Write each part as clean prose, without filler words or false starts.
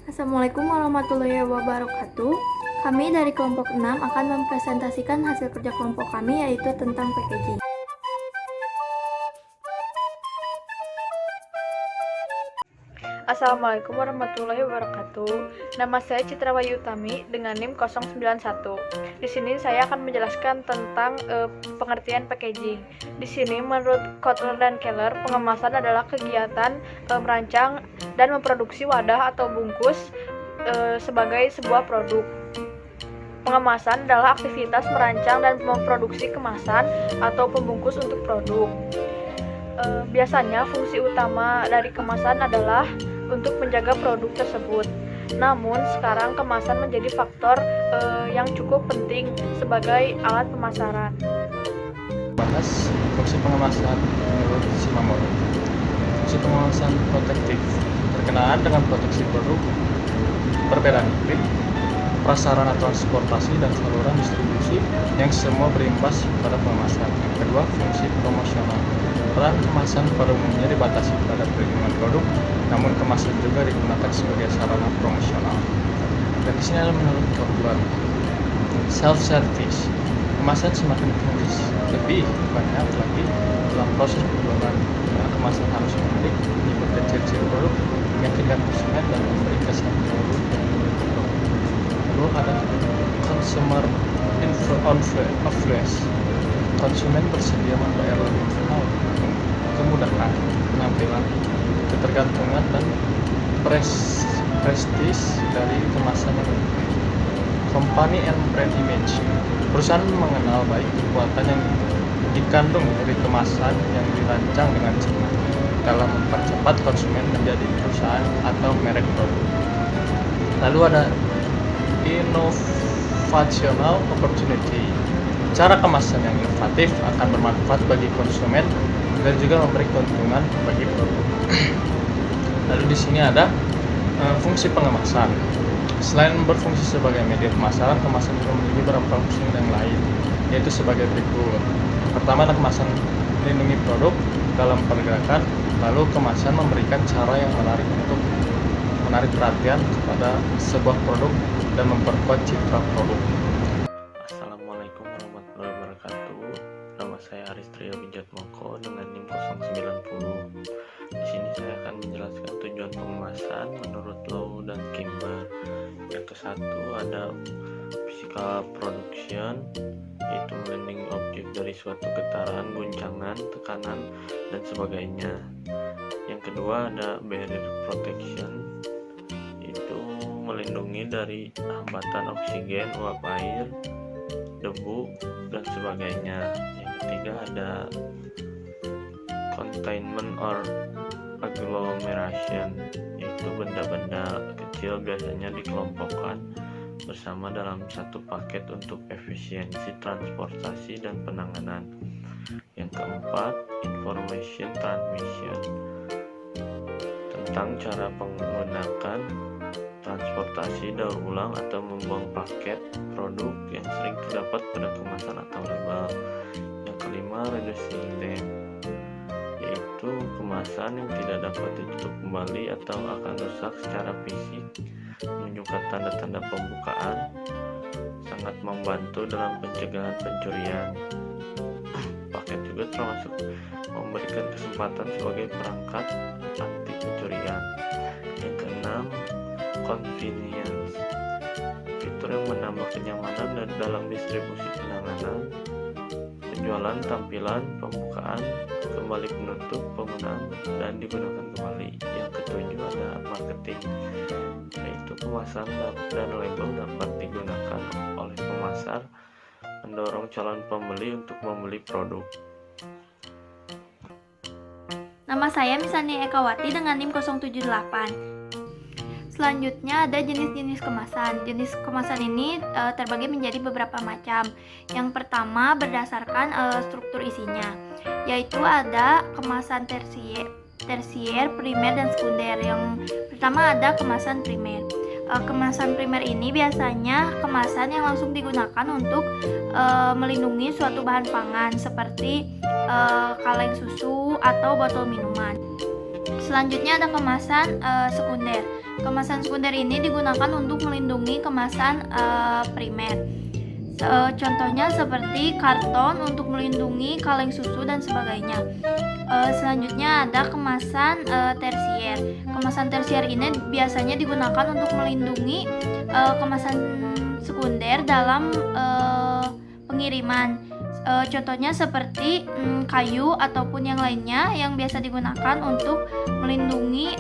Assalamualaikum warahmatullahi wabarakatuh. Kami dari kelompok 6 akan mempresentasikan hasil kerja kelompok kami, yaitu tentang packaging. Assalamualaikum warahmatullahi wabarakatuh. Nama saya Citra Wayu Utami dengan NIM 091. Di sini saya akan menjelaskan tentang pengertian packaging. Di sini menurut Kotler dan Keller, pengemasan adalah kegiatan merancang dan memproduksi wadah atau bungkus sebagai sebuah produk. Pengemasan adalah aktivitas merancang dan memproduksi kemasan atau pembungkus untuk produk. Biasanya fungsi utama dari kemasan adalah untuk menjaga produk tersebut. Namun sekarang kemasan menjadi faktor yang cukup penting sebagai alat pemasaran. Bahas fungsi pengemasan menurut Shimamura. Fungsi pengemasan protektif berkenaan dengan proteksi produk, perbedaan iklim, prasarana transportasi dan saluran distribusi yang semua berimbas pada pengemasan. Yang kedua, fungsi promosional. Peran kemasan pada umumnya dibatasi pada perlindungan produk, namun kemasan juga digunakan sebagai sarana promosional. Dan di sini ada menurut Kotler, self-service. Kemasan semakin lebih banyak lagi dalam proses penjualan. Kemasan harus menarik, menyebutkan ciri-ciri produk, meyakinkan konsumen dan memberi kesan produk yang produk. Lalu ada consumer influence. Konsumen bersedia membayar lebih mahal, kemudahan, penampilan, ketergantungan dan prestis dari kemasan yang lebih. Company and brand image. Perusahaan mengenal baik kekuatan yang dikandung dari kemasan yang dirancang dengan cermat dalam mempercepat konsumen menjadi perusahaan atau merek produk. Lalu ada innovational opportunity. Cara kemasan yang inovatif akan bermanfaat bagi konsumen dan juga memberi keuntungan bagi produk. Lalu di sini ada fungsi pengemasan. Selain berfungsi sebagai media pemasaran, kemasan juga memiliki beberapa fungsi yang lain, yaitu sebagai berikut. Pertama adalah kemasan melindungi produk dalam pergerakan, lalu kemasan memberikan cara yang menarik untuk menarik perhatian kepada sebuah produk dan memperkuat citra produk. Assalamualaikum warahmatullahi wabarakatuh. Nama saya Aristria Wijatmoko dengan NIM 090. Di sini saya akan menjelaskan tujuan pengemasan menurut Low dan Kimber. Yang ke-1 ada physical production, yaitu melindungi objek dari suatu getaran, guncangan, tekanan, dan sebagainya. Yang kedua ada barrier protection, yaitu melindungi dari hambatan oksigen, uap air, debu, dan sebagainya. Yang ketiga ada containment or agglomeration, yaitu benda-benda kecil biasanya dikelompokkan bersama dalam satu paket untuk efisiensi transportasi dan penanganan. Yang keempat, information transmission, tentang cara menggunakan transportasi daur ulang atau membuang paket produk yang sering terdapat pada kemasan atau label. Yang kelima, reducing them, yaitu kemasan yang tidak dapat ditutup kembali atau akan rusak secara fisik, menunjukkan tanda-tanda pembukaan, sangat membantu dalam pencegahan pencurian. Paket juga termasuk memberikan kesempatan sebagai perangkat anti pencurian. Yang keenam, convenience, fitur yang menambah kenyamanan dan dalam distribusi penanganan, penjualan, tampilan, pembukaan, kembali penutup, penggunaan, dan digunakan kembali. Yang ketujuh ada marketing, yaitu kemasan dan label dapat digunakan oleh pemasar mendorong calon pembeli untuk membeli produk. Nama saya Misani Ekawati dengan NIM 078. Selanjutnya ada jenis-jenis kemasan. Jenis kemasan ini terbagi menjadi beberapa macam. Yang pertama berdasarkan struktur isinya, yaitu ada kemasan tersier, primer, dan sekunder. Yang pertama ada kemasan primer. Kemasan primer ini biasanya kemasan yang langsung digunakan untuk melindungi suatu bahan pangan seperti kaleng susu atau botol minuman. Selanjutnya ada kemasan sekunder. Kemasan sekunder ini digunakan untuk melindungi kemasan primer. Contohnya seperti karton untuk melindungi kaleng susu dan sebagainya. Selanjutnya ada kemasan tersier. Kemasan tersier ini biasanya digunakan untuk melindungi kemasan sekunder dalam pengiriman. Contohnya seperti kayu ataupun yang lainnya yang biasa digunakan untuk melindungi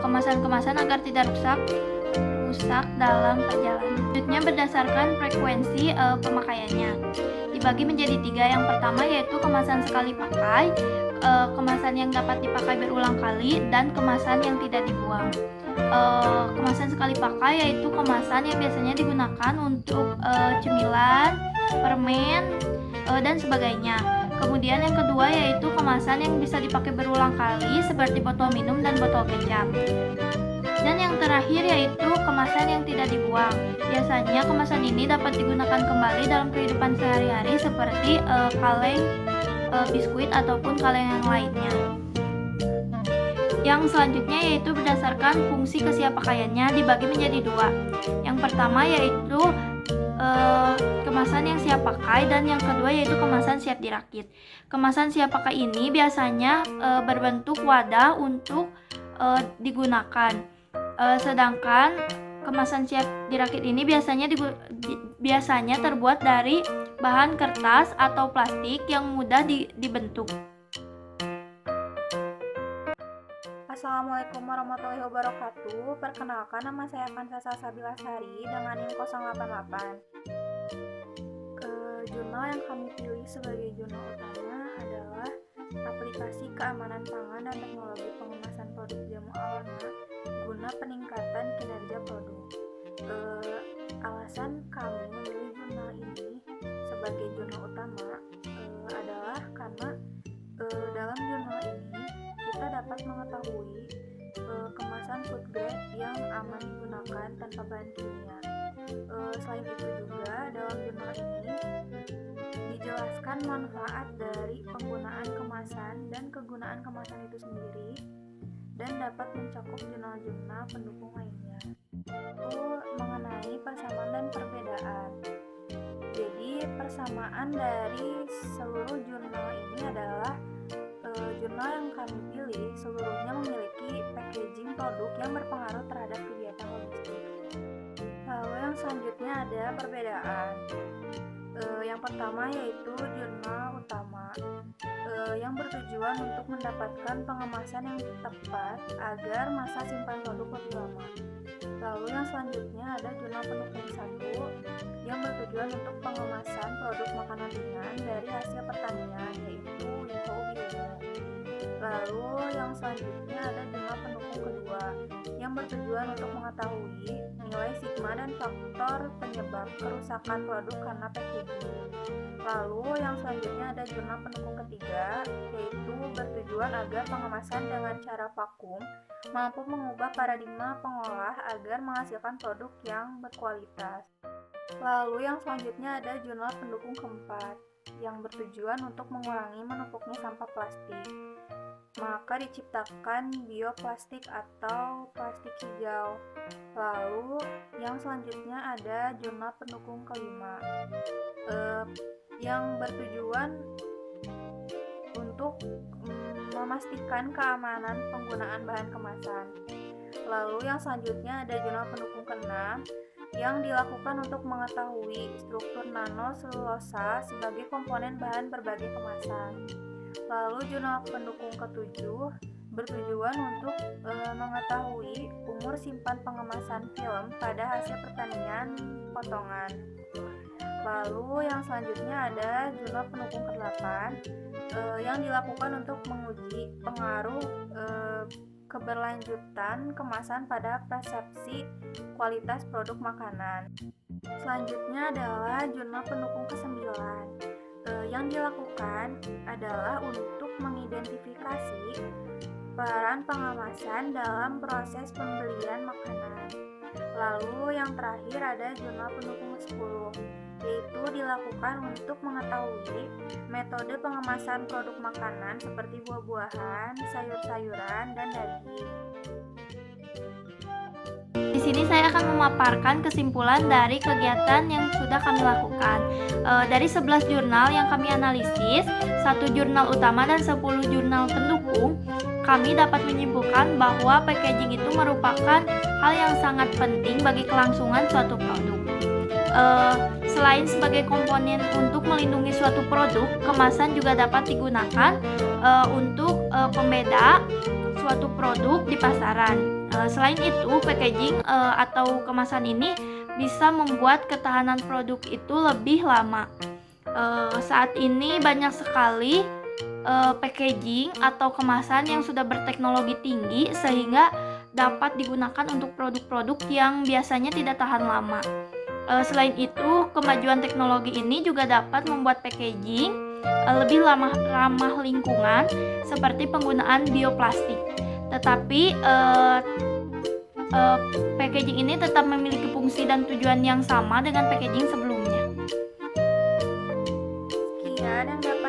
kemasan-kemasan agar tidak rusak dalam perjalanan. Selanjutnya berdasarkan frekuensi pemakaiannya dibagi menjadi 3. Yang pertama yaitu kemasan sekali pakai, kemasan yang dapat dipakai berulang kali, dan kemasan yang tidak dibuang. Kemasan sekali pakai yaitu kemasan yang biasanya digunakan untuk cemilan, permen, dan sebagainya. Kemudian yang kedua yaitu kemasan yang bisa dipakai berulang kali seperti botol minum dan botol kecap. Dan yang terakhir yaitu kemasan yang tidak dibuang. Biasanya kemasan ini dapat digunakan kembali dalam kehidupan sehari-hari seperti kaleng biskuit ataupun kaleng yang lainnya. Yang selanjutnya yaitu berdasarkan fungsi kesiappakaiannya dibagi menjadi 2. Yang pertama yaitu kemasan yang siap pakai, dan yang kedua yaitu kemasan siap dirakit. Kemasan siap pakai ini biasanya berbentuk wadah untuk digunakan. Sedangkan kemasan siap dirakit ini biasanya terbuat dari bahan kertas atau plastik yang mudah dibentuk. Assalamualaikum warahmatullahi wabarakatuh. Perkenalkan, nama saya Kansa Salsabila Sari dengan NIM 088. Jurnal yang kami pilih sebagai jurnal utama adalah aplikasi keamanan pangan dan teknologi pengemasan produk jamu awana guna peningkatan kinerja produk. Alasan kami memilih jurnal ini sebagai jurnal utama adalah karena dalam jurnal ini kita dapat mengetahui kemasan food grade yang aman digunakan tanpa bahan kimia. Selain itu juga dalam jurnal ini dijelaskan manfaat dari penggunaan kemasan dan kegunaan kemasan itu sendiri, dan dapat mencakup jurnal-jurnal pendukung lainnya. Mengenai persamaan dan perbedaan. Jadi persamaan dari seluruh jurnal ini adalah jurnal yang kami pilih seluruhnya memiliki packaging produk yang berpengaruh terhadap kegiatan logistik. Lalu yang selanjutnya ada perbedaan. Yang pertama yaitu jurnal utama yang bertujuan untuk mendapatkan pengemasan yang tepat agar masa simpan produk lebih lama. Lalu yang selanjutnya ada jurnal pendukung 1 yang bertujuan untuk pengemasan produk makanan ringan dari hasil pertanian, yaitu Liho Biomo. Lalu yang selanjutnya ada jurnal pendukung kedua yang bertujuan untuk mengetahui nilai sigma dan faktor penyebab kerusakan produk karena packaging. Lalu yang selanjutnya ada jurnal pendukung ketiga, yaitu bertujuan agar pengemasan dengan cara vakum mampu mengubah paradigma pengolah agar menghasilkan produk yang berkualitas. Lalu yang selanjutnya ada jurnal pendukung keempat yang bertujuan untuk mengurangi menumpuknya sampah plastik. Maka diciptakan bioplastik atau plastik hijau. Lalu yang selanjutnya ada jurnal pendukung kelima yang bertujuan untuk memastikan keamanan penggunaan bahan kemasan. Lalu yang selanjutnya ada jurnal pendukung keenam yang dilakukan untuk mengetahui struktur nanoselulosa sebagai komponen bahan berbagai kemasan. Lalu jurnal pendukung ketujuh bertujuan untuk mengetahui umur simpan pengemasan film pada hasil pertanian potongan. Lalu yang selanjutnya ada jurnal pendukung ke-8 yang dilakukan untuk menguji pengaruh keberlanjutan kemasan pada persepsi kualitas produk makanan. Selanjutnya adalah jurnal pendukung ke-9 yang dilakukan adalah untuk mengidentifikasi peran pengemasan dalam proses pembelian makanan. Lalu yang terakhir ada jurnal pendukung 10, yaitu dilakukan untuk mengetahui metode pengemasan produk makanan seperti buah-buahan, sayur-sayuran, dan daging. sini saya akan memaparkan kesimpulan dari kegiatan yang sudah kami lakukan. Dari 11 jurnal yang kami analisis, 1 jurnal utama dan 10 jurnal pendukung, kami dapat menyimpulkan bahwa packaging itu merupakan hal yang sangat penting bagi kelangsungan suatu produk. Selain sebagai komponen untuk melindungi suatu produk, kemasan juga dapat digunakan untuk pembeda suatu produk di pasaran. Selain itu, packaging atau kemasan ini bisa membuat ketahanan produk itu lebih lama. Saat ini banyak sekali packaging atau kemasan yang sudah berteknologi tinggi sehingga dapat digunakan untuk produk-produk yang biasanya tidak tahan lama. Selain itu, kemajuan teknologi ini juga dapat membuat packaging lebih ramah lingkungan seperti penggunaan bioplastik. Tetapi packaging ini tetap memiliki fungsi dan tujuan yang sama dengan packaging sebelumnya. Sekian yang dapat